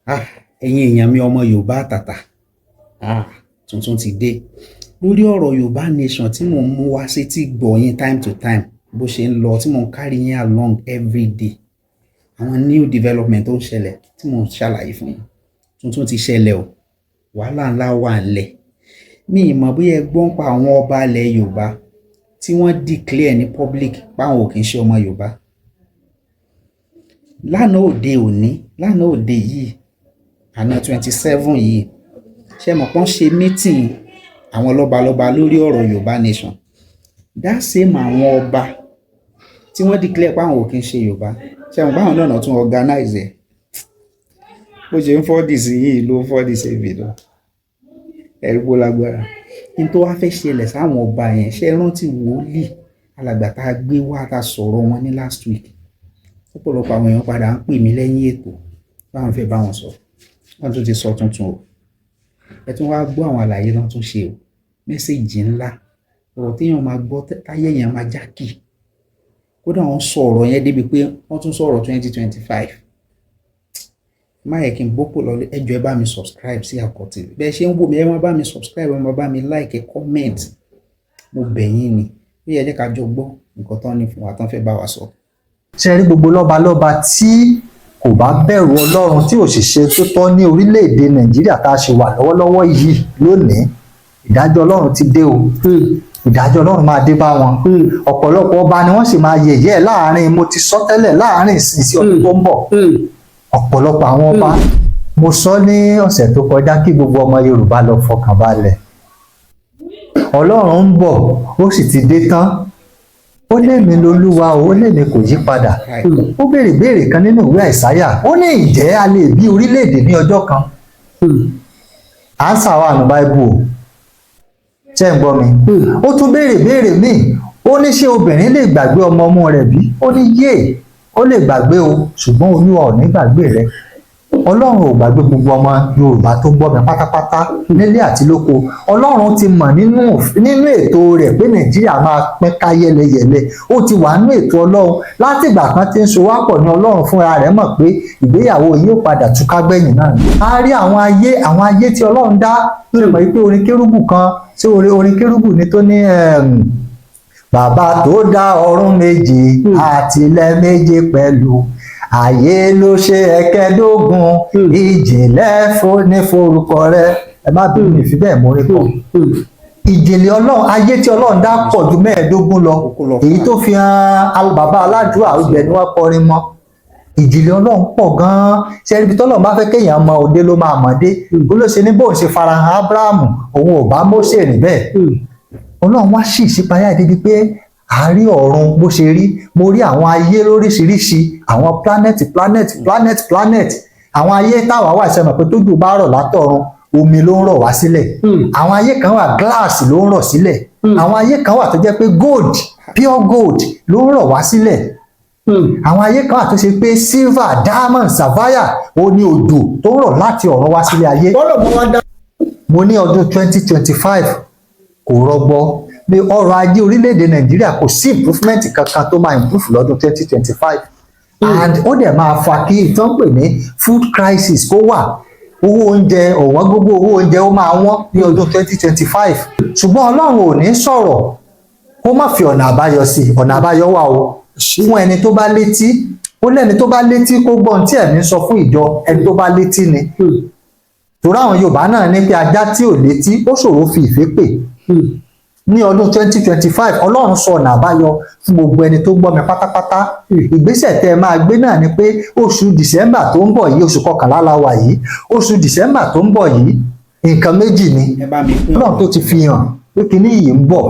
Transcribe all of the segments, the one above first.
Ah, ẹ̀yin èèyàn mi ọmọ Yorùbá àtàtà, tuntun ti dé lórí ọ̀rọ̀ Yorùbá nation tí mò ń mú wá sétí gbọ́ yín time to time bó ṣe ń lọ tí mò ń carry yín along every day. Àwọn new development tó ń ṣẹlẹ̀ tí mò ń ṣàlàyé fún yín tuntun ti ṣẹlẹ̀ o, wàhálà ńlá wà ńlẹ̀. Mi ì mọ̀ bóyá ẹ gbọ́ ń pa àwọn ọba ilẹ̀ Yorùbá tí wọ́n declare ní public páwọn ò kì í ṣe ọmọ Yorùbá. Lánàá òde yìí àná 27 yìí ṣe mọ̀ pọ́n ṣe meeting àwọn lọ́balọ́ba lórí ọ̀rọ̀ Yorùbá nation. That same àwọn ọba tí wọ́n declare páwọn ò kì í ṣe Yorùbá ṣe mọ̀ páwọn náà tún organize ẹ̀. Bó ṣe ń fọ́dì sí yìí ló ń fọ́dì sí ibi lọ. Ẹ̀rí bó lágbára. Ní tó wá fẹ́ ṣẹlẹ̀ sáwọn ọba yẹn ṣe rántí Woli alàgbà tá a gbé wá tá a sọ̀rọ̀ wọn ní last week. Ọ̀pọ̀lọpọ̀ àwọn èèyàn padà ń pè mí lẹ́yìn ètò báwọn fẹ́ bá wọn sọ. Wọ́n tún ti sọ tuntun o. Ẹ tún wá gbọ́ àwọn àlàyé náà tún ṣe o. Mẹ́sẹ̀jì ńlá. Ọ̀rọ̀ téèyàn máa gbọ́ táyé èèyàn máa jákì. Kódà wọ́n sọ ọ̀rọ̀ yẹn débi pé wọ́n tún sọ̀rọ̀ 2025. Má yẹ kí n gbópò lọlé, ẹ jọ̀ọ́ ẹ bá mi subscribe sí Àkọ́tì. Bẹ́ẹ̀ ṣe ń wò mí ẹ máa bá mi subscribe, ẹ máa bá mi like, ẹ comment. Mo bẹ̀ yín ni. Ó yẹ jẹ́ ká jọ gbọ́ nǹkan tán ní fún wa tán fẹ́ bá wa sọ. Ṣé rí gbogbo lọ́balọ́ba tí kò bá bẹ̀rù Ọlọ́run tí ò sì ṣe tó tọ́ ní orílẹ̀-èdè Nàìjíríà tá a ṣe wà lọ́wọ́lọ́wọ́ yìí lónìí, ìdájọ́ Ọlọ́run ti dé o. Ìdájọ́ Ọlọ́run máa dé bá wọn. Ọ̀pọ̀lọpọ̀ ọba ni wọ́n sì máa yẹ̀yẹ́ láàrin, mo ti sọ tẹ́lẹ̀, láàrin ìsìn sí ọdún tó ń bọ̀. Ọ̀pọ̀lọpọ̀ àwọn ọba, mo sọ ní ọ̀sẹ̀ tó kọjá kí gbogbo ọmọ Yorùbá lọ fọkàn balẹ̀. Ọlọ́run ń bọ̀, ó sì ti dé tán. Ó lémi lolúwa o, ó lémi kò yí padà. Ó béèrè béèrè kan nínú ìwé Àìsáyà. Ó ní ìjẹ́ a lè bí orílẹ̀-èdè ní ọjọ́ kan. Ánsà wà nínú Báíbù o. Ṣé ń gbọ́ mi? Ó tún béèrè béèrè míì. Ó ní ṣé obìnrin lè gbàgbé ọmọ ọmọ rẹ̀ bí? Ó ní yé, ó lè gbàgbé o, ṣùgbọ́n Olúwa ò ní gbàgbé rẹ̀. Ọlọ́run ò gbàgbé gbogbo ọmọ Yorùbá tó gbọ́ mi pátápátá nílé àti lóko. Ọlọ́run ti mọ̀ nínú ètò rẹ̀ pé Nàìjíríà máa pín ká yẹlẹyẹlẹ. Ó ti wà nínú ètò Ọlọ́run láti ìgbà kan tí ń so wá pọ̀ ní Ọlọ́run fúnra rẹ̀ mọ̀ pé ìgbéyàwó yìí ó padà túká gbẹ̀yìn náà. A rí àwọn ayé tí Ọlọ́run dá lórí mọ̀ pé orin kérúbù kan sí orin kérúbù ní tó ní bàbá tó dá ọ̀run méje àti ilẹ̀ méje pẹ̀lú. Ayé ló ṣe ẹ̀kẹ́dógún ìjìnlẹ̀ ní forúkọ rẹ̀. Ẹ má bínú mi fi bẹ́ẹ̀ mórí pọ̀. Ìjìnlẹ̀ Ọlọ́run, ayé tí Ọlọ́run dá pọ̀ ju 15 lọ. Èyí tó fi hàn bàbá aládùúrà ibẹ̀ ni wọ́n kọrin mọ́. Ìjìnlẹ̀ Ọlọ́run pọ̀ gan-an. Ṣé ibi tọ́lọ́run bá fẹ́ kéèyàn mọ òde ló máa mọ̀ dé. Ó ló ṣe ní bóun ṣe farahàn Ábúráhámù, òun ò bá Mósè rìn bẹ́ẹ̀. Ọlọ́run wá sì ìṣípayá ìdíbi pé àárí ọ̀run bó ṣe rí, mo rí àwọn ayé lóríṣiríṣi, àwọn planet. Àwọn ayé táwa wà ṣe mọ̀ pé tójú bá rọ̀ látọ̀run, omi ló ń rọ̀ wá sílẹ̀. Àwọn ayé kan wà gíláàsì ló ń rọ̀ sílẹ̀. Àwọn ayé kan wà tó jẹ́ pé gold, pure gold ló ń rọ̀ wá sílẹ̀. Àwọn ayé kan wà tó ṣe pé silver, diamond, sapphire ó ní odò tó ń rọ̀ láti ọ̀run wá sílẹ̀ ayé. Mo ní ọdún 2025 kò rọgbọ. Bí ọrọ̀ ajé orílẹ̀-èdè Nàìjíríà kò sí improvement kankan tó máa improve lọ́dún 2025. And ó dẹ̀ máa fa kí ìtàn pè ní food crisis kó wà. Owó oúnjẹ, ọ̀wọ́n gógó owó oúnjẹ ó máa wọ́n ní ọdún 2025. Ṣùgbọ́n Ọlọ́run ò ní sọ̀rọ̀ kó má fi ọ̀nà àbáyọ sí. Ọ̀nà àbáyọ wà o. Fún ẹni tó bá létí, ó lẹ́ni tó bá létí kó gbọ́n tí ẹ̀mí sọ fún ìjọ, ẹni tó bá létí ni. Torí àwọn Yorùbá náà ní pé ajá tí ò létí ó ṣòro fi ìfẹ́ pè. Ní ọdún 2025 Ọlọ́run sọ ọ̀nà àbáyọ fún gbogbo ẹni tó gbọ́ mi pátápátá. Ìgbésẹ̀ tẹ́ ẹ máa gbé náà ni pé oṣù December tó ń bọ̀ yìí, oṣù kọkànlá la wà yìí, oṣù December tó ń bọ̀ yìí nǹkan méjì ni Ọlọ́run tó ti fi hàn pé kíní yìí ń bọ̀.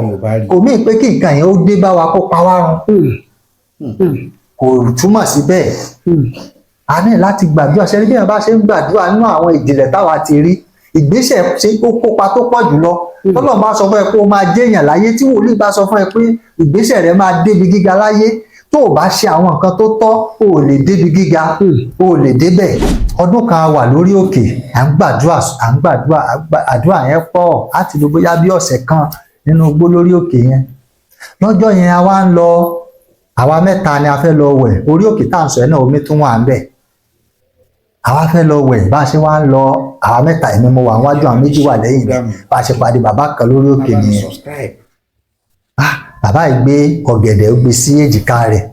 Kò mí pé kí nǹkan yẹn ó dé bá wa kó pa wá run. Kò túmọ̀ sí bẹ́ẹ̀. A ní láti gbàdúrà. Ṣé bí wọ́n bá ṣe ń gbàdúrà nínú àwọn ìjìnlẹ̀ táwa ti rí, ìgbésẹ̀ ṣe ó kópa tó pọ̀ jùlọ. Tọ́lọ́run bá sọ fún ẹ pé ó máa jẹ́yàn láyé, tí wòlíì bá sọ fún ẹ pé ìgbésẹ̀ rẹ máa débi gíga láyé, tó o bá ṣe àwọn nǹkan tó tọ́, o ò lè débi gíga, o ò lè débẹ̀. Ọdún kan wà lórí òkè, à ń gbàdúrà, àdúrà yẹn pọ̀ láti lọ bóyá bí ọ̀sẹ̀ kan nínú igbó lórí òkè yẹn. Lọ́jọ́ yẹn a wá ń lọ, àwa mẹ́ta ni a fẹ́ lọ wẹ̀. Orí òkè tá à ń sọ ẹ̀ náà omi tún wà ń bẹ̀. àwa fẹ́ lọ wẹ̀ bá a ṣe wá ń lọ àwa mẹ́ta ẹ̀mí mo wà wájú àwọn méjì wà lẹ́yìn bá a ṣe pàdé bàbá kan lórí òkè nìyẹn bàbá yìí gbé ọ̀gẹ̀dẹ̀ ó gbé sí èjìká rẹ̀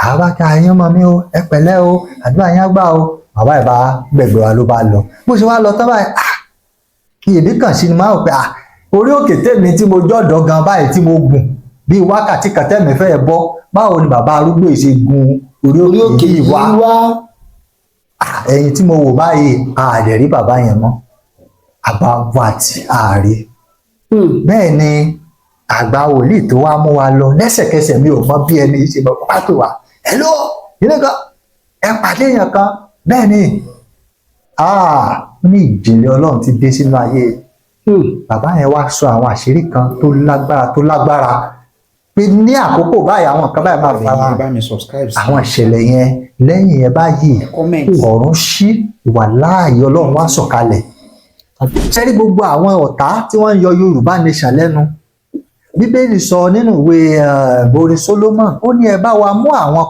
àwa bá ká ẹyán mọ́ mi o ẹ pẹ̀lẹ́ o àdúrà yẹn gbà o bàbá yìí bá gbẹ̀gbẹ̀ wa ló bá lọ bó ṣe wá lọ tán báyìí iyèmí kàn sí ni máa ń pẹ́ orí òkè tèmi tí mo jọ̀dọ̀ gan báyìí tí mo gùn bíi wákàtí kan tẹ́mi fẹ́ bọ́ báwo ni bàbá arúgbó yìí ṣe gun orí òkè yìí wá ẹ̀yìn tí mo wò báyìí ààrẹ rí bàbá yẹn mọ́ àbá wà tí ààrẹ bẹ́ẹ̀ ni àgbà wòlíì tó wá mú wa lọ lẹ́sẹ̀kẹsẹ̀ mi ò mọ bí ẹni ṣe bọ́ pátó wa hello ilé kan ẹ pàdé èèyàn kan bẹ́ẹ̀ ni ó ní ìjìnlẹ̀ ọlọ́run ti dé sínú ayé bàbá yẹn wá sọ àwọn àṣírí kan tó lágbára pé ní àkókò báyìí àwọn nǹkan báyìí máa fara àwọn ìṣẹ̀lẹ̀ yẹn lẹ́yìn yẹn báyìí ọ̀run ṣí ìwà láàyè ọlọ́run wá sọ̀kalẹ̀ sẹ́rí gbogbo àwọn ọ̀tá tí wọ́n ń yọ Yorùbá nation lẹ́nu bíbélì sọ nínú ìwé orin Solomon ó ní ẹ bá wa mú àwọn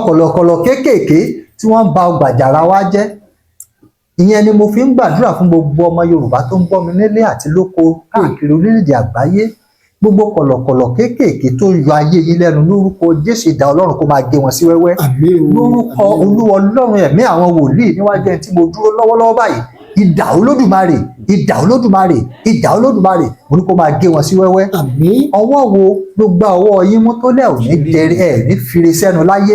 kọ̀lọ̀kọ̀lọ̀ kéékèèké tí wọ́n ń ba ọgbà àjàrà wa jẹ́ ìyẹn ni mo fi ń gbàdúrà fún gbogbo ọmọ Yorùbá tó ń gbọ́ mi nílé àti lóko káàkiri orílẹ̀-èdè àgbáyé gbogbo kọ̀lọ̀kọ̀lọ̀ kéékèèké tó yọ ayé yìí lẹ́nu lórúkọ Jésù idà Ọlọ́run kó máa gé wọn sí wẹ́wẹ́ lórúkọ Olúwa Ọlọ́run ẹ̀mí àwọn wòlíì níwájú ẹni tí mo dúró lọ́wọ́lọ́wọ́ báyìí idà Olódùmarè idà Olódùmarè idà Olódùmarè mo ní kó máa gé wọn sí wẹ́wẹ́ ọwọ́ wo ló gba ọwọ́ yín mú tó lẹ́ ò ní dẹrẹ ẹ̀ ní fire sẹ́nu láyé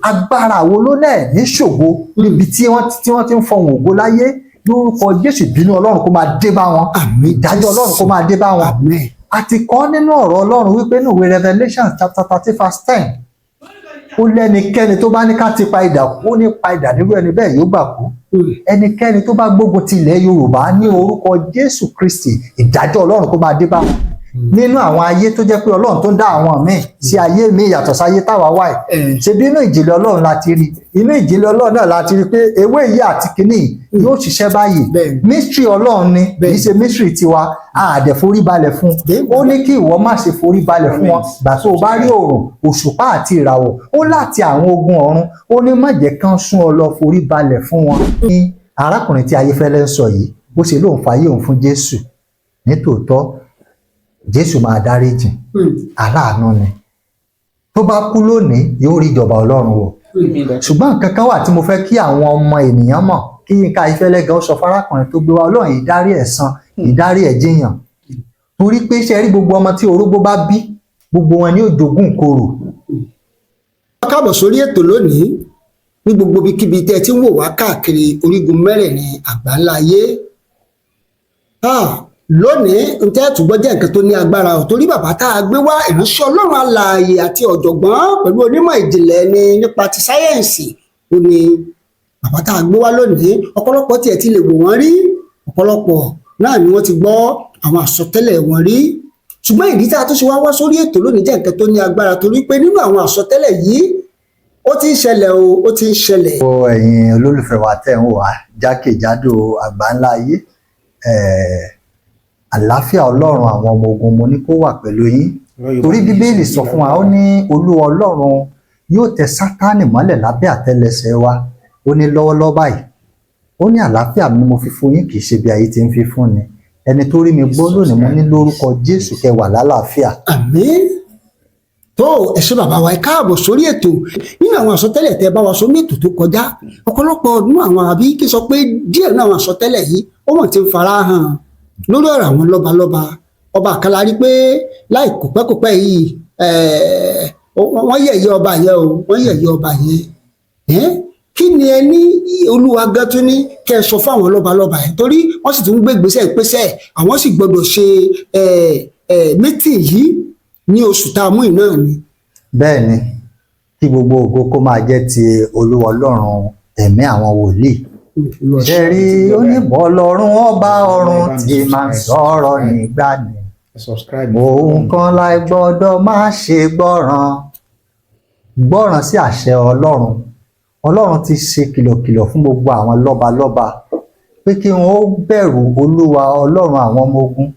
agbára wo ló lẹ́ ní ṣògo níbi tí wọ́n ti ń fọhùn ògo láyé lórúkọ Jésù bínú Ọlọ́run kó máa dé bá wọn ìdájọ́ Ọlọ́run kó máa dé bá wọn àti kọ́ nínú ọ̀rọ̀ Ọlọ́run wípé nínú ìwé Revelation chapter 30 verse 10 ó lẹ́nikẹ́ni tó bá ní ká ti pa idà kú ó ní pa idà nírú ẹni bẹ́ẹ̀ yóò gbà kú ẹnikẹ́ni tó bá gbógun ti ilẹ̀ Yorùbá ní orúkọ Jésù Kristi ìdájọ́ Ọlọ́run kó máa dé bá wọn nínú àwọn ayé tó jẹ́ pé Ọlọ́run tó ń dá àwọn míì sí ayé míì yàtọ̀ sáyé táwa wà yìí ṣe bí inú ìjìnlẹ̀ Ọlọ́run la ti rí inú ìjìnlẹ̀ Ọlọ́run náà la ti rí pé ewé yìí àti kínní yóò ṣiṣẹ́ báyìí mystery Ọlọ́run ni kì í ṣe mystery tiwa àdẹ̀ forí balẹ̀ fún ó ní kí ìwọ má ṣe forí balẹ̀ fún wọn gbà tó o bá rí òòrùn òṣùpá àti ìràwọ̀ ó láti àwọn ogun ọ̀run ó ní má jẹ́ kán sún ọ lọ forí balẹ̀ fún wọn. ní arákùnrin tí Ayéfẹ́lẹ́ ń sọ yìí bó ṣe lóun fàyè òun fún Jésù nítòótọ́ Jésù máa dáríjì aláàánú ni tó bá kú lónìí yóò rí ìjọba Ọlọ́run wọ̀ ṣùgbọ́n nǹkan kan wà tí mo fẹ́ kí àwọn ọmọ ènìyàn mọ̀ kí Yínká Ayéfẹ́lẹ́ gan sọ fárákùnrin tó gbé wa Ọlọ́run ìdárí ẹ̀san ìdárí ẹ̀jìyàn torí pé ṣe rí gbogbo ọmọ tí orógbó bá bí gbogbo wọn ni ó jogún ìkorò. káàbọ̀ sórí ètò lónìí ní gbogbo ibikíbi tẹ́ ẹ ti ń wò wá káàkiri orígun mẹ́rẹ̀ẹ̀rin àgbáńlá ayé lónìí ntẹ́ túbọ̀ jẹ́ nǹkan tó ní agbára ò torí bàbá tá a gbé wá ìránṣẹ́ Ọlọ́run alààyè àti ọ̀jọ̀gbọ́n pẹ̀lú onímọ̀ ìjìnlẹ̀ ni nípa ti sáyẹ́ǹsì ó ní bàbá tá a gbé wá lónìí ọ̀pọ̀lọpọ̀ tiẹ̀ ti lè wò wọ́n rí ọ̀pọ̀lọpọ̀ náà ni wọ́n ti gbọ́ àwọn àsọtẹ́lẹ̀ wọn rí ṣùgbọ́n ìdí tá a tó ṣe wá sórí ètò lónìí jẹ́ nǹkan tó ní agbára torí pé nínú àwọn àsọtẹ́lẹ̀ yìí ó ti ń ṣẹlẹ̀ ó ti ń ṣẹlẹ̀. gbogbo ẹ̀yin olólùfẹ́ wa tẹ̀ ń wò wá jákèjádò àgbáńlá ayé àlàáfíà Ọlọ́run àwọn ọmọ ogun mo ní kó wà pẹ̀lú yín torí Bíbélì sọ fún wa ó ní Olúwa Ọlọ́run yóò tẹ Sátánì mọ́lẹ̀ lábẹ́ àtẹ́lẹsẹ̀ wa ó ní lọ́wọ́lọ́wọ́ báyìí ó ní àlàáfíà mi mo fi fún yín kì í ṣe bí ayé ti ń fi fún ni ẹni tó rí mi gbọ́ lónìí mo ní lórúkọ Jésù kẹ́ wà lálàáfíà. àmín tó ẹ ṣé bàbá wa ẹ káàbọ̀ sórí ètò nínú àwọn àsọtẹ́lẹ̀ tẹ́ bá wa sọ ní ètò tó kọjá ọ̀pọ̀lọpọ̀ nínú àwọn àbí kí sọ pé díẹ̀ nínú àwọn àsọtẹ́lẹ̀ yìí ó mọ̀ ti ń fara hàn lórí ọ̀rọ̀ àwọn lọ́balọ́ba ọba àkàlà rí pé láì kòpẹ́kòpẹ́ yìí wọ́n yẹ̀yẹ́ ọba yẹn o wọ́n yẹ̀yẹ́ ọba yẹn kí ni ẹ ní Olúwa gan tún ní kẹ́ ẹ sọ fún àwọn lọ́balọ́ba yẹn torí wọ́n sì tún gbé ìgbésẹ̀ ìpèsè àwọn sì gbọ́dọ̀ ṣe mítìn yìí ní oṣù tá a mú iná ni. bẹ́ẹ̀ ni kí gbogbo ògo kó máa jẹ́ ti Olúwa Ọlọ́run ẹ̀mí àwọn wòlíì ṣe rí oníbọ̀ lọ́rùn ọba ọ̀run tí máa ń sọ̀rọ̀ nígbà ni ohun kan láì gbọ́dọ̀ máa ṣe gbọ́ràn sí àṣẹ Ọlọ́run ti ṣe kìlọ̀kìlọ̀ fún gbogbo àwọn lọ́balọ́ba pé kí wọ́n ó bẹ̀rù Olúwa Ọlọ́run àwọn ọmọ ogun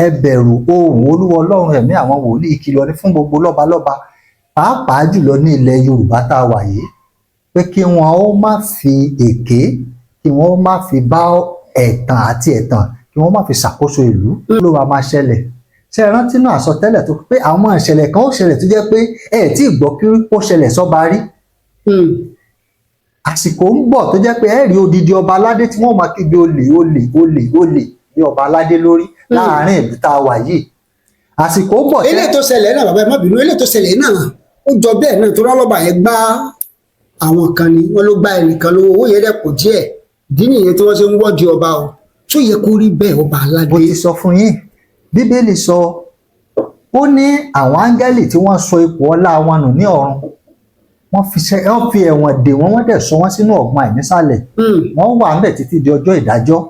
ẹ bẹ̀rù ohùn Olúwa Ọlọ́run ẹ̀mí àwọn wòlíì ìkìlọ̀ ní fún gbogbo lọ́balọ́ba pàápàá jùlọ ní ilẹ̀ Yorùbá tá a wà yìí pé kí wọn ó má fi èké kí wọn ó má fi bá ẹ̀tàn àti ẹ̀tàn kí wọ́n má fi ṣàkóso ìlú ló wá máa ṣẹlẹ̀. Ṣé ẹ rántí náà àsọtẹ́lẹ̀ tó pé àwọn ìṣẹ̀lẹ̀ kan ó ṣẹlẹ̀ tó jẹ́ pé ẹ tí ì gbọ́ kí ó ṣẹlẹ̀ sọ́ba rí. Àsìkò ń bọ̀ tó jẹ́ pé ẹ rí odidi ọba aládé tí wọ́n máa kígbe olè olè olè olè ní ọba aládé lórí láàárín ìlú tá a wà yìí. Àsìkò ń bọ̀. Eléyìí tó ṣẹlẹ̀ náà bàbá ẹ má bínú, eléyìí tó ṣẹlẹ̀ náà ó jọ bẹ́ẹ̀ náà tó rọ́lọ́ba yẹn gbá àwọn kan ni wọ́n ló gbá ẹnìkan lówó owó yẹn dẹ̀ pọ̀ díẹ̀ ìdí nìyẹn tí wọ́n ṣe ń wọ́ọ̀dì ọba o tó yẹ kó rí bẹ́ẹ̀ ọba aládé. Mo ti sọ fún yín Bíbélì sọ ó ní àwọn áńgẹ́lì tí wọ́n sọ ipò ọlá wọn nù ní ọ̀run wọ́n fi ẹ̀wọ̀n dè wọ́n wọ́n dẹ̀ sọ wọ́n sínú ọ̀gbun àìnísàlẹ̀ wọ́n wà ńbẹ̀ títí di ọjọ́ ìdájọ́.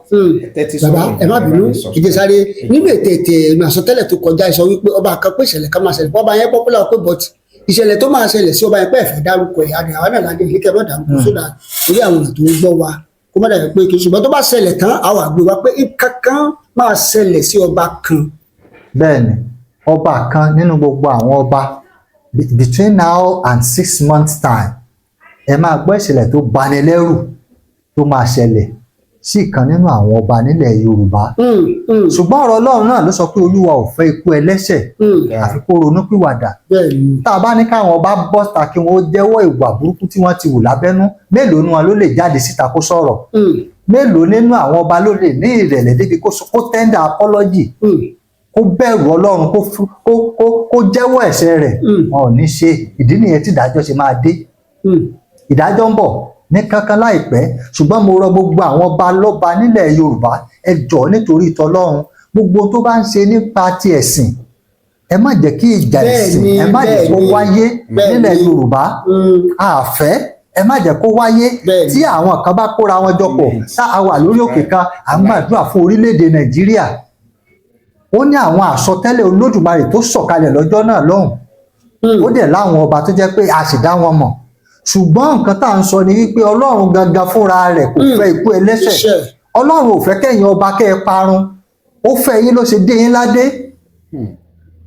Bàbá ẹ má bínú ìjẹsàrè nínú ètò àsọtẹ́lẹ̀ tó kọjá ìsọ wípé ọba kan pé ìṣẹ̀lẹ̀ kan máa ṣẹlẹ̀ ọba yẹn pọ́pọ́lá pé bọ́tì ìṣẹ̀lẹ̀ tó máa ṣẹlẹ̀ sí ọba yẹn pẹ́ ẹ̀fẹ̀ dárúkọ ẹ̀ àdé àwọn náà ládé ìlékẹ́ mọ́ dárúkọ sódà orí àwọn èèyàn tó ń gbọ́ wa kó má dàbí pé kì í ṣùgbọ́n tó bá ṣẹlẹ̀ tán àwọn àgbè wa pé kankan máa ṣẹlẹ̀ sí ọba kan. Bẹ́ẹ̀ni ọba kan nínú gbogbo àwọn ọba between now and 6 months time ẹ máa gbọ́ ìṣẹ̀lẹ̀ tó bani lẹ́rù tó máa ṣẹlẹ̀ sí ìkan nínú àwọn ọba nílẹ̀ Yorùbá. Ṣùgbọ́n ọ̀rọ̀ Ọlọ́run náà ló sọ pé Olúwa ò fẹ́ ikú ẹlẹ́ṣẹ̀ àfi kó ronúpìwàdà. Tá a bá ní káwọn ọba bọ́ta kí wọ́n jẹ́wọ́ ìwà burúkú tí wọ́n ti wù lábẹ́nú mélòó nínú wọn ló lè jáde síta kó sọ̀rọ̀ mélòó nínú àwọn ọba ló lè ní ìrẹ̀lẹ̀ débi kó tẹ́ndà apology kó bẹ̀rù Ọlọ́run kó jẹ́wọ́ ẹ̀ṣẹ̀ rẹ̀ wọn ò ní ṣe. Ìdí nìyẹn tí ìdájọ́ ṣe máa dé. Ìdájọ́ ń bọ̀ ní kankan láìpẹ́ ṣùgbọ́n mo rọ gbogbo àwọn ọba lọ́ba nílẹ̀ Yorùbá ẹ jọ̀ọ́ nítorí ìtọ́lọ́run gbogbo tó bá ń ṣe nípa ti ẹ̀sìn ẹ má jẹ́ kí ìjà ẹ̀sìn ẹ má jẹ́ kó wáyé nílẹ̀ Yorùbá àfẹ́ ẹ má jẹ́ kó wáyé tí àwọn kan bá kóra wọn jọ pọ̀ tá a wà lórí òkè kan à ń gbàdúrà fún orílẹ̀-èdè Nàìjíríà ó ní àwọn àsọtẹ́lẹ̀ Olódùmarè tó sọ̀kalẹ̀ lọ́jọ́ náà lọ́hùn ó dẹ̀ láwọn ọba tó jẹ́ pé a sì dá wọn mọ̀ ṣùgbọ́n nǹkan tá à ń sọ ni wípé Ọlọ́run gangan fúnra rẹ̀ kò fẹ́ ikú ẹlẹ́ṣẹ̀ Ọlọ́run ò fẹ́ kẹ́yìn ọba kẹ́ ẹ parun ó fẹ́ yín ló ṣe dé yín ládé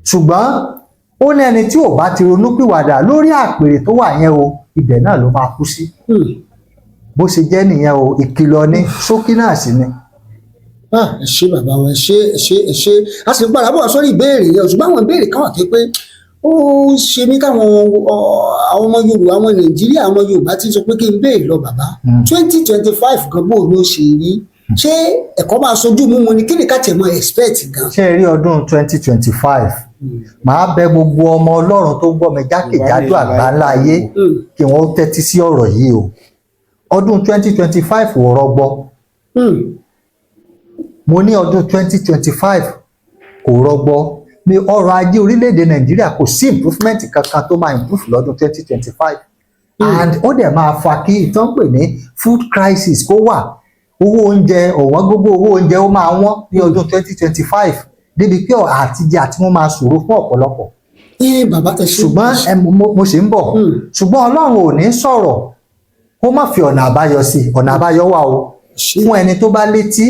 ṣùgbọ́n ó ní ẹni tí ò bá ti ronúpìwàdà lórí àpèrè tó wà yẹn o ibẹ̀ náà ló máa kú sí bó ṣe jẹ́ nìyẹn o ìkìlọ̀ ní ṣókí náà sì ni. Ẹ ṣé bàbá wa ẹ ṣé a sì gbọ́dọ̀ bọ̀ sórí ìbéèrè yẹn ṣùgbọ́n àwọn ìbéèrè kan wà pé ó ṣe mí káwọn àwọn ọmọ Yorùbá ọmọ Nàìjíríà ọmọ Yorùbá ti sọ pé kí n béèrè lọ bàbá 2025 gan bó ló ṣe rí ṣé ẹ̀kọ́ máa sojú mú mu ni kí ni ká tẹ̀ mọ́ expect gan. ṣé ẹ rí ọdún 2025 màá bẹ̀ gbogbo ọmọ Ọlọ́run tó gbọ́ mi jákèjádò àgbáńlá ayé kí wọ́n tẹ́tí sí ọ̀rọ̀ yìí o ọdún 2025 ò rọgbọ mo ní ọdún 2025 kò rọgbọ ní ọrọ̀ ajé orílẹ̀-èdè Nàìjíríà kò sí improvement kankan tó máa improve lọ́dún 2025 and ó dẹ̀ máa fa kí ìtàn pè ní food crisis kó wà owó oúnjẹ ọ̀wọ́n gógó owó oúnjẹ ó máa wọ́n ní ọdún 2025 débi pé àtijẹ àti wọ́n máa ṣòro fún ọ̀pọ̀lọpọ̀. Bàbá ẹ ṣé ṣùgbọ́n mo ṣe ń bọ̀ ṣùgbọ́n Ọlọ́run ò ní sọ̀rọ̀ kó má fi ọ̀nà àbáyọ sí ọ̀nà àbáyọ wà o fún ẹni tó bá létí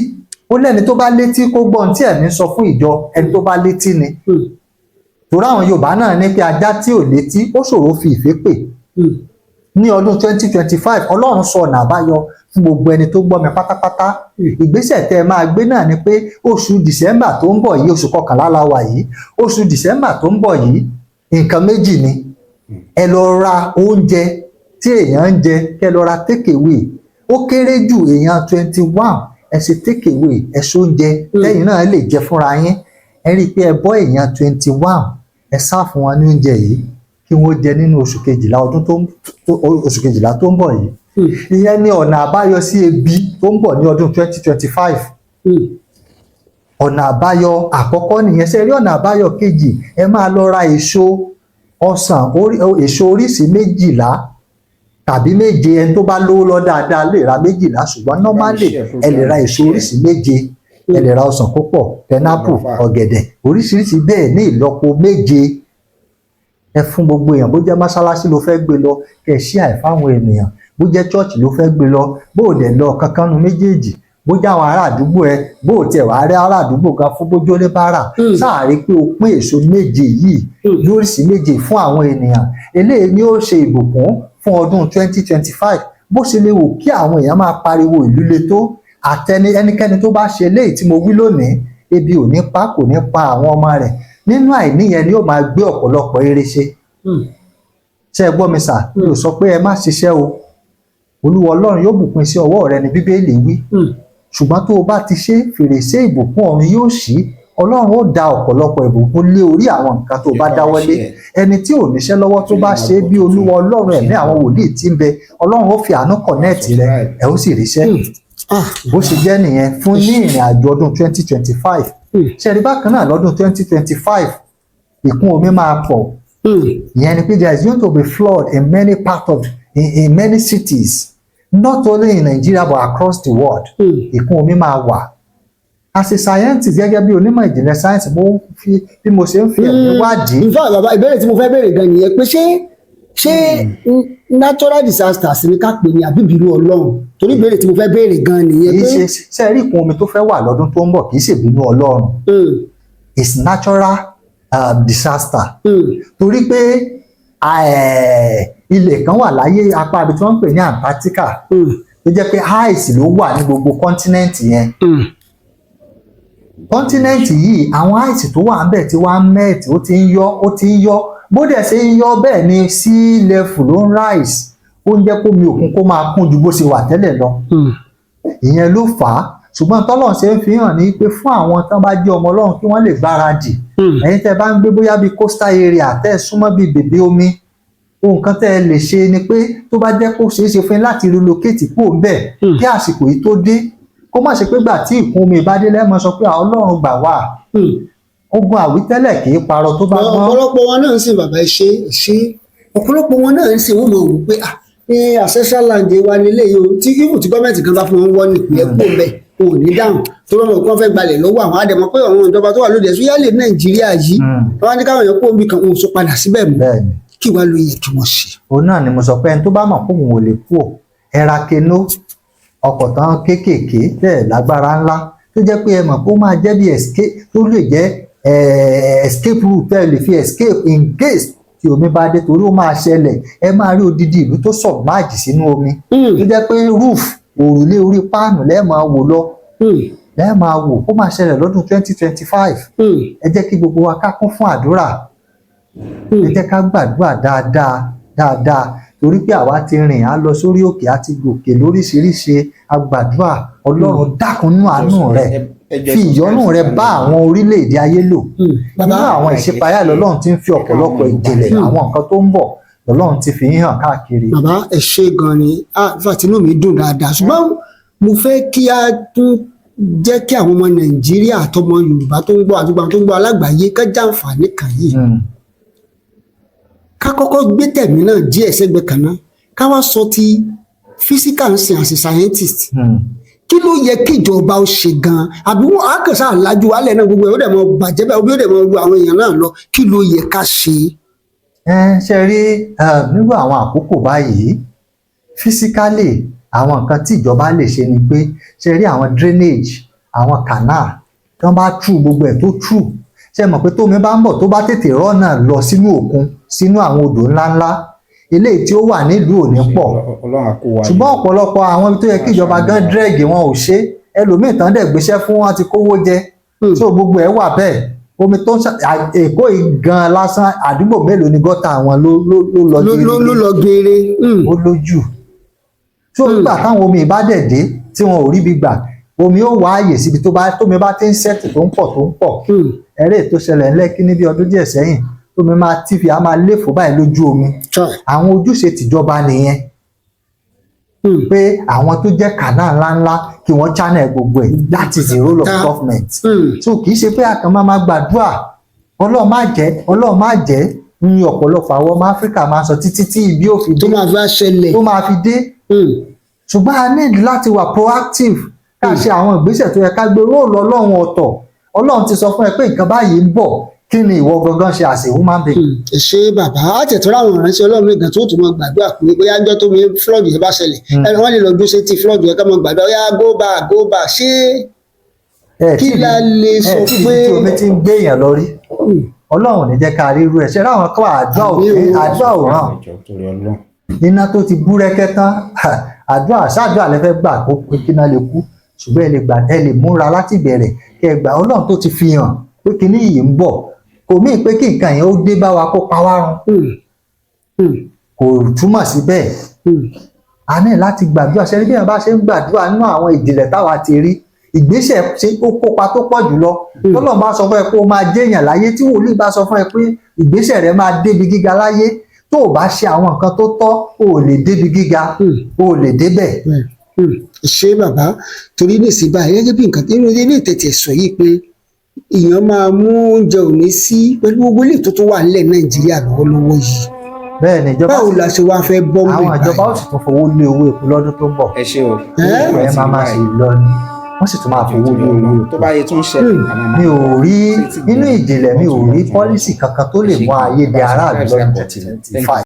ó lẹ́ni tó bá létí kó gbọ́n tí ẹ̀mí sọ fún ìjọ ẹni tó bá létí ni torí àwọn Yorùbá náà ní pé ajá tí ò létí ó ṣòro fi ìfẹ́ pè ní ọdún 2025 Ọlọ́run sọ ọ̀nà àbáyọ fún gbogbo ẹni tó gbọ́ mi pátápátá ìgbésẹ̀ tẹ́ ẹ máa gbé náà ni pé oṣù December tó ń bọ̀ yìí oṣù kọkànlá la wà yìí oṣù December tó ń bọ̀ yìí nǹkan méjì ni ẹ lọ ra oúnjẹ tí èèyàn ń jẹ kẹ́ lọ ra take away ó kéré jù èèyàn 21 ẹ ṣe take away ẹ ṣoúnjẹ lẹ́yìn náà lè jẹ fúnra yín ẹ rí i pé ẹ bọ́ èèyàn 21 ẹ sá fún wọn ní oúnjẹ yìí kí wọ́n jẹ nínú oṣù kejìlá tó ń bọ̀ yìí ìyẹn ní ọ̀nà àbáyọ sí ebi tó ń bọ̀ ní ọdún 2025 ọ̀nà àbáyọ àkọ́kọ́ nìyẹn ṣe rí ọ̀nà àbáyọ kejì ẹ máa lọ ra èso ọsàn èso oríṣìí 12 tàbí 7 ẹni tó bá lówó lọ dáadáa lè ra 12 ṣùgbọ́n normally ẹ lè ra èso oríṣìí 7 ẹ lè ra ọsàn púpọ̀ pineapple ọ̀gẹ̀dẹ̀ oríṣiríṣi bẹ́ẹ̀ ní ìlọ́po 7 ẹ fún gbogbo èèyàn bó jẹ́ mọ́ṣáláṣí ló fẹ́ gbé lọ kẹ́ ṣí àìfáwọn ènìyàn bó jẹ́ chọ́ọ̀chì ló fẹ́ gbé lọ bó dẹ̀ lọ kankan nu méjèèjì bó jẹ́ àwọn ará àdúgbò ẹ bó tiẹ̀ wá rí ará àdúgbò gan fún bójú oníbàárà sáàrí pé o pín èso 7 yìí lóríṣìí 7 fún àwọn ènìyàn eléyìí ni ó ṣe ìbùkún fún ọdún 2025 bó ṣe lè wò kí àwọn èèyàn máa pariwo ìlú le tó ẹnikẹ́ni tó bá ṣe léyìí tí mo wí lónìí ebi ò ní pa kò ní pa àwọn ọmọ rẹ̀ nínú àìní yẹn ni yóò máa gbé ọ̀pọ̀lọpọ̀ eré ṣe. ṣé ẹ gbọ́ mi sà mi ò sọ pé ẹ má ṣiṣẹ́ o olúwa ọlọ́run yóò bùkún sí ọwọ́ rẹ ní bíbélì wí ṣùgbọ́n tó o bá ti ṣe fèrèsé ìbùkún ọ̀run yóò ṣí ọlọ́run ó da ọ̀pọ̀lọpọ̀ ìbùkún lé orí àwọn nǹkan tó bá dáwọ́lé ẹni tí ò níṣẹ́ lọ́wọ́ tó bá ṣe bí olúwa ọlọ́run ẹ̀mí àwọn wòlíì tí ń bẹ ọlọ́run ó fi àánú kọ̀nẹ́ẹ̀tì rẹ ẹ ó sì ríṣẹ́ bó ṣe jẹ́ nìyẹn fún ní ìrìn àjò ọdún 2025 ṣẹ̀rí bákan náà lọ́dún 2025 ìkún omi máa pọ̀ ìyẹn ni pé there is going to be flood in many parts of in many cities not only in Nigeria but across the world ìkún omi máa wà as a scientist gẹ́gẹ́ bí onímọ̀ ìjìnlẹ̀ science bí mo ṣe ń fi ẹ̀mí wádìí. nfa bàbá ìbéèrè tí mo fẹ́ béèrè gan nìyẹn pé ṣé natural disasters ni ká pè ní àbí ìbínú ọlọ́run torí ìbéèrè tí mo fẹ́ béèrè gan nìyẹn pé. kì í ṣe rí ìkún omi tó fẹ́ wà lọ́dún tó ń bọ̀ kì í ṣe ìbínú ọlọ́run it's natural disaster torí pé ilẹ̀ kan wà láyé apá ibi tí wọ́n ń pè ní Antarctica tó jẹ́ pé ice ló wà ní gbogbo kọ́ńtínẹ́ǹtì yẹn kọ́ńtínẹ́ǹtì yìí àwọn ice tó wà níbẹ̀ tí wọ́n á mẹ́ẹ̀tì ó ti ń yọ bó dẹ̀ ṣe ń yọ bẹ́ẹ̀ ni sea level ló ń rise ó ń jẹ́ kó mi òkun kó máa kún ju bó ṣe wà tẹ́lẹ̀ lọ ìyẹn ló fà á ṣùgbọ́n tọ́lọ́run ṣe ń fi hàn ní pé fún àwọn tán bá jẹ́ ọmọ ọlọ́run kí wọ́n lè gbáradì ẹ̀yin tẹ́ bá ń gbé bóyá bíi coastal area tẹ́ ẹ súnmọ́ bíi bèbè omi ohun kan tẹ́ ẹ lè ṣe ni pé tó bá jẹ́ kó ṣeé ṣe fún yín láti relocate kúrò ńbẹ̀ kí àsìkò yìí tó dé kó má ṣe pé gbà tí ìkún omi bá dé lẹ́mọ̀ sọ pé ọlọ́run gbà wá ogun àwítẹ́lẹ̀ kì í parọ́ tó bá gbọ́. ọ̀pọ̀lọpọ̀ wọn náà ń sìn bàbá ṣe ọ̀pọ̀lọpọ̀ wọn náà ń sìn wọ́n mọ̀ wò pé ancestral land wa nílé yìí o tí ibù tí gọ́ọ̀mẹ̀ntì kan bá fún wọn wọ́n nípìnlẹ̀ kó bẹ́ẹ̀ wọn ò ní dáhùn tó lọ́mọ kí wọ́n fẹ́ gbalẹ̀ lọ́wọ́ àwọn àdèmọ́ pé àwọn ìjọba tó wà lóde ẹ̀sùn yálè Nàìjíríà yìí wọ́n á ní káwọn èèyàn kó omi kan òun sọ padà síbẹ̀ mọ́ kí wàá ló yẹ kí wọ́n ṣe. òun náà ni mo sọ pé ẹni tó bá mọ̀ pé òun ò lè kú ò ẹra kenó ọkọ̀ tán kéékèèké bẹ́ẹ̀ lágbára ńlá tó jẹ́ pé ẹ mọ̀ pé ó máa jẹ́ bí escape tó lè jẹ́ escape route ẹ lè fi escape in case tí omi bá dé torí ó máa ṣẹlẹ̀ ẹ máa rí odidi ìlú tó submerge sínú omi tó jẹ́ pé roof òrùlé orí páànù lẹ́ẹ̀ máa wò lọ lẹ́ẹ̀ máa wò ó máa ṣẹlẹ̀ lọ́dún 2025 ẹ jẹ́ kí gbogbo wa ká kún fún àdúrà ẹ jẹ́ ká gbàdúrà dáadáa torí pé àwa ti rìn á lọ sórí òkè á ti gòkè lóríṣiríṣi àgbàdúrà ọlọ́run dákun nínú àánú rẹ̀ fi ìyọ́nú rẹ̀ bá àwọn orílẹ̀-èdè ayé lò nínú àwọn ìṣípayá lọ́lọ́run ti ń fi ọ̀pọ̀lọpọ̀ ìjìnlẹ̀ àwọn nǹkan tó ń bọ̀ lọ́lọ́run ti fi hàn káàkiri. bàbá ẹ ṣé gan ni àtinú mi dùn dáadáa ṣùgbọ́n mo fẹ́ kí a tún jẹ́ kí àwọn ọmọ Nàìjíríà àtọmọ Yorùbá tó ń gbọ́ àdúgbò tó ń gbọ́ alágbàáyé ká jàǹfààní kan yìí ká kọ́kọ́ gbé tẹ̀mí náà díẹ̀ sẹ́gbẹ̀ẹ́ kan náà ká wá sọ ti physical and science scientist kí ló yẹ kí ìjọba ó ṣe gan-an àbí wọn á kàn sáà lajú wálẹ̀ náà gbogbo ẹ̀ ó dẹ̀ mọ bàjẹ́ bẹ́ẹ̀ ó dẹ̀ mọ lu àwọn èèyàn náà lọ kí ló yẹ ká ṣe. ṣe rí nírú àwọn àkókò báyìí physically àwọn nǹkan tí ìjọba lè ṣe ni pé ṣe rí àwọn drainage àwọn canal tí wọ́n bá true gbogbo ẹ̀ tó true ṣe mọ̀ pé tómi bá ń bọ̀ tó bá tètè rọ́nà lọ sínú òkun sínú àwọn odò ńláńlá eléyìí tí ó wà nílùú ò ní pọ̀ ṣùgbọ́n ọ̀pọ̀lọpọ̀ àwọn ibi tó yẹ kí ìjọba gan dírẹ́gì wọn ò ṣe ẹlòmíì tán dẹ̀ gbéṣẹ́ fún wọn ti kówó jẹ tó gbogbo ẹ̀ wà bẹ́ẹ̀ omi tó ń Èkó gan lásán àdúgbò mélòó ni gọ́tà àwọn ló lọ geere ó lójú tó nígbà táwọn omi ìbá dẹ̀ dé tí wọn ò ríbi gbà omi ó wá àyè síbi tómi bá ti ń sẹ́tù tó ń pọ̀ ẹ̀rẹ́ tó ṣẹlẹ̀ ńlẹ́kí ní bí ọdún díẹ̀ sẹ́yìn tómi máa tífi a máa léfò báyìí lójú omi àwọn ojúṣe tìjọba nìyẹn pé àwọn tó jẹ́ kànáà ńláńlá kí wọ́n channel gbogbo ẹ̀ that is the role of government so kì í ṣe pé àkàn máa gbàdúrà ọlọ́run má jẹ́ ní ọ̀pọ̀lọpọ̀ àwọn ọmọ áfíríkà máa sọ títí tí ibi ò fi dé tó máa fi dé ṣùgbọ́n a need láti wà proactive ká ṣe àwọn ìgbésẹ̀ tó yẹ ká gbé róòlù ọlọ́run ọ̀tọ̀ ọlọ́run ti sọ fún ẹ pé nǹkan báyìí ń bọ̀ kí ni ìwọ gangan ṣe as a human being. ṣé bàbá àtẹ̀tọ́rọ̀ àwọn ìránṣẹ́ ọlọ́run nígbà tó tún mọ gbàdúrà pé bóyá ọjọ́ tó mi flood yẹn bá ṣẹlẹ̀ ẹni wọ́n lè lọ dúró sétí flood yẹn ká mọ gbàdúrà yá go back ṣé kí la lè sọ pé. tí omi ti ń gbé èèyàn lọ rí ọlọ́run ní jẹ́ ká rí irú ẹ̀ ṣe ráwọn kọ́ àdúrà òràn iná tó ti búrẹ́kẹ́ tán àdúrà ṣáàdúrà lẹ fẹ́ gbà kó pé kí iná lè kú ṣùgbọ́n ẹ lè múra láti bẹ̀rẹ̀ kẹ́ ẹ gbà Ọlọ́run tó ti fi hàn pé kíní yìí ń bọ̀ kò mí pé kí nǹkan yẹn ó dé bá wa kó pa wá run kò túmọ̀ sí bẹ́ẹ̀ a ní láti gbàdúrà ṣe bí wọn bá ṣe ń gbàdúrà nínú àwọn ìjìnlẹ̀ táwa ti rí ìgbésẹ̀ ṣe ó kópa tó pọ̀ jùlọ tọ́lọ́run bá sọ fún ẹ pé ó máa jẹ́yàn láyé tí wòlíì bá sọ fún ẹ pé ìgbésẹ̀ rẹ máa débi gíga láyé tó o bá ṣe àwọn nǹkan tó tọ́ o ò lè débi gíga o ò lè débẹ̀. ṣé bàbá torí nìsín báyìí gẹ́gẹ́ bí nǹkan tí ilé ìtẹ̀tẹ̀ sọ yìí pé èèyàn máa mú oúnjẹ òní sí pẹ̀lú gbogbo ilé tó tún wà nílẹ̀ Nàìjíríà lọ́wọ́lọ́wọ́ yìí bẹ́ẹ̀ ni ìjọba báwo la ṣe wá fẹ́ bọ́ àwọn ìjọba ó sì tún fowó lé owó epo lọ́dún tó ń bọ̀ ẹ ṣe o ẹ máa ṣe lọ ni wọ́n sì tún máa fowó lé owó epo tó bá yẹ tún ṣẹlẹ̀ mi ò rí nínú ìjìnlẹ̀ mi ò rí pọ́lísì kankan tó lè mú ayé di aráàlú lọ́dún 2025.